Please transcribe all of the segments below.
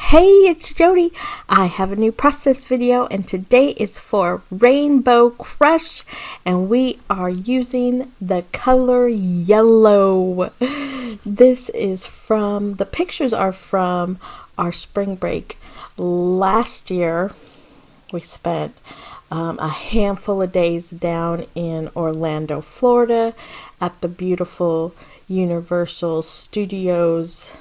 Hey, it's Jody. I have a new process video and today is for Rainbow Crush and we are using the color yellow. This is the pictures are from our spring break. Last year we spent a handful of days down in Orlando, Florida at the beautiful Universal Studios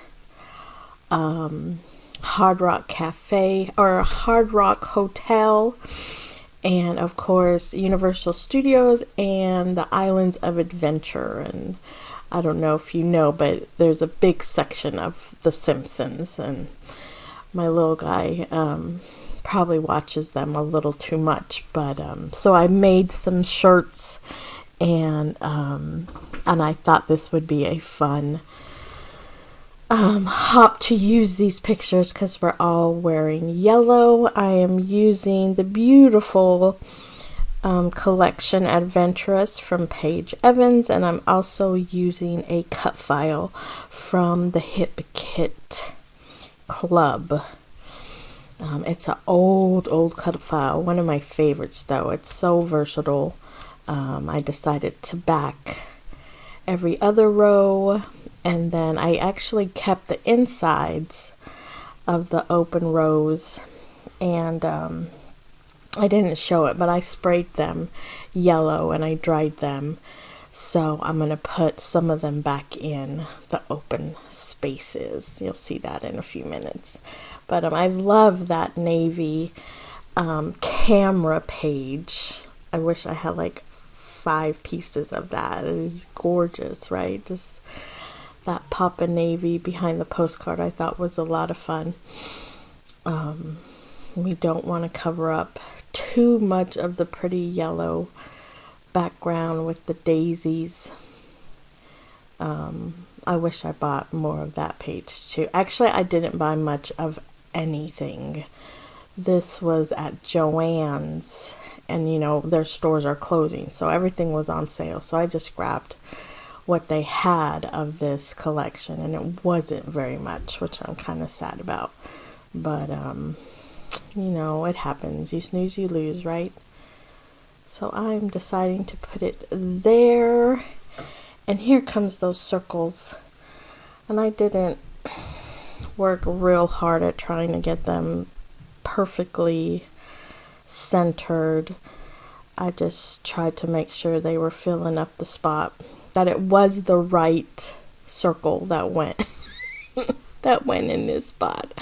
Hard Rock Cafe or Hard Rock Hotel, and of course Universal Studios and the Islands of Adventure. And I don't know if you know, but there's a big section of The Simpsons, and my little guy probably watches them a little too much, but so I made some shirts, and I thought this would be a fun hop to use these pictures because we're all wearing yellow. I am using the beautiful collection Adventurous from Paige Evans, and I'm also using a cut file from the Hip Kit Club. It's an old cut file, one of my favorites though. It's so versatile. I decided to back every other row, and then I actually kept the insides of the open rows, and I didn't show it, but I sprayed them yellow and I dried them, so I'm going to put some of them back in the open spaces. You'll see that in a few minutes. But I love that navy camera page. I wish I had like 5 pieces of that. It is gorgeous, right? Just that pop of navy behind the postcard I thought was a lot of fun. We don't want to cover up too much of the pretty yellow background with the daisies. I wish I bought more of that page too. Actually, I didn't buy much of anything. This was at Joann's, and you know, their stores are closing, so everything was on sale. So I just grabbed what they had of this collection, and it wasn't very much, which I'm kind of sad about. But you know, it happens. You snooze, you lose, right? So I'm deciding to put it there, and here comes those circles. And I didn't work real hard at trying to get them perfectly centered. I just tried to make sure they were filling up the spot, that it was the right circle that went in this spot.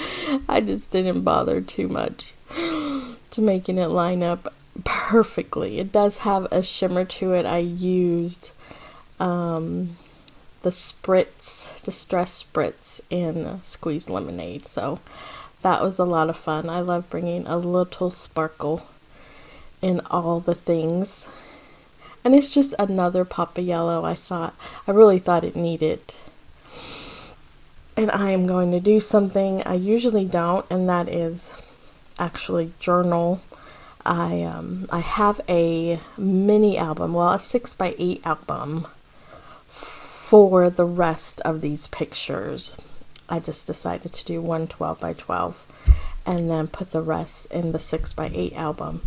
I just didn't bother too much to making it line up perfectly. It does have a shimmer to it. I used the spritz, Distress Spritz in Squeeze Lemonade, so that was a lot of fun. I love bringing a little sparkle in all the things, and it's just another pop of yellow. I really thought it needed. And I am going to do something I usually don't, and that is actually journal. I have a mini album, well, a 6x8 album for the rest of these pictures. I just decided to do one 12x12 and then put the rest in the 6x8 album.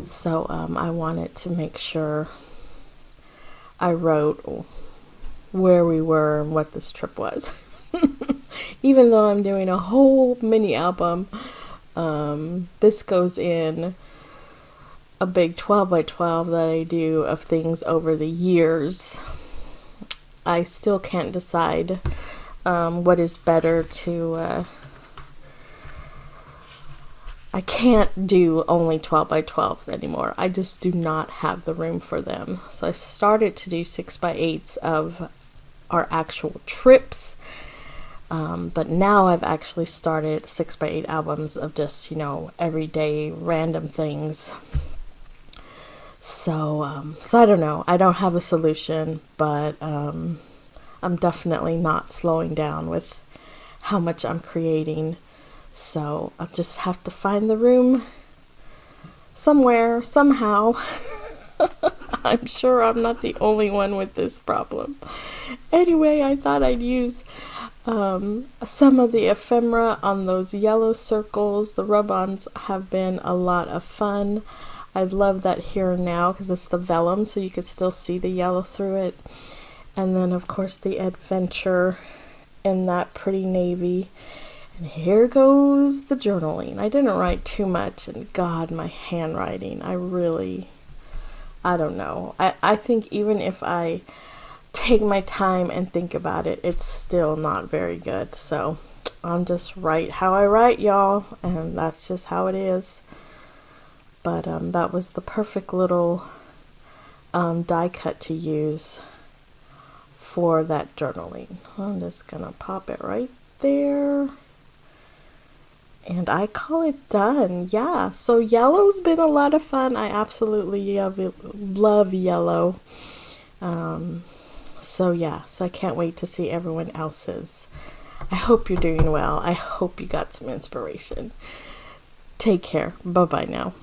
So I wanted to make sure I wrote where we were and what this trip was. Even though I'm doing a whole mini album, this goes in a big 12x12 that I do of things over the years. I still can't decide what is better to I can't do only 12x12s anymore. I just do not have the room for them. So I started to do 6x8s of our actual trips, but now I've actually started 6x8 albums of just, you know, everyday random things. So I don't know. I don't have a solution, but I'm definitely not slowing down with how much I'm creating. So I'll just have to find the room somewhere, somehow. I'm sure I'm not the only one with this problem. Anyway, I thought I'd use Some of the ephemera on those yellow circles, the rub-ons, have been a lot of fun. I love that Here and Now because it's the vellum, so you could still see the yellow through it. And then, of course, the Adventure in that pretty navy. And here goes the journaling. I didn't write too much, and God, my handwriting, I don't know. I think even if I take my time and think about it, it's still not very good. So I'm just write how I write, y'all, and that's just how it is. But that was the perfect little die cut to use for that journaling. I'm just gonna pop it right there. And I call it done. Yeah, so yellow's been a lot of fun. I absolutely love yellow. So yeah, so I can't wait to see everyone else's. I hope you're doing well. I hope you got some inspiration. Take care. Bye-bye now.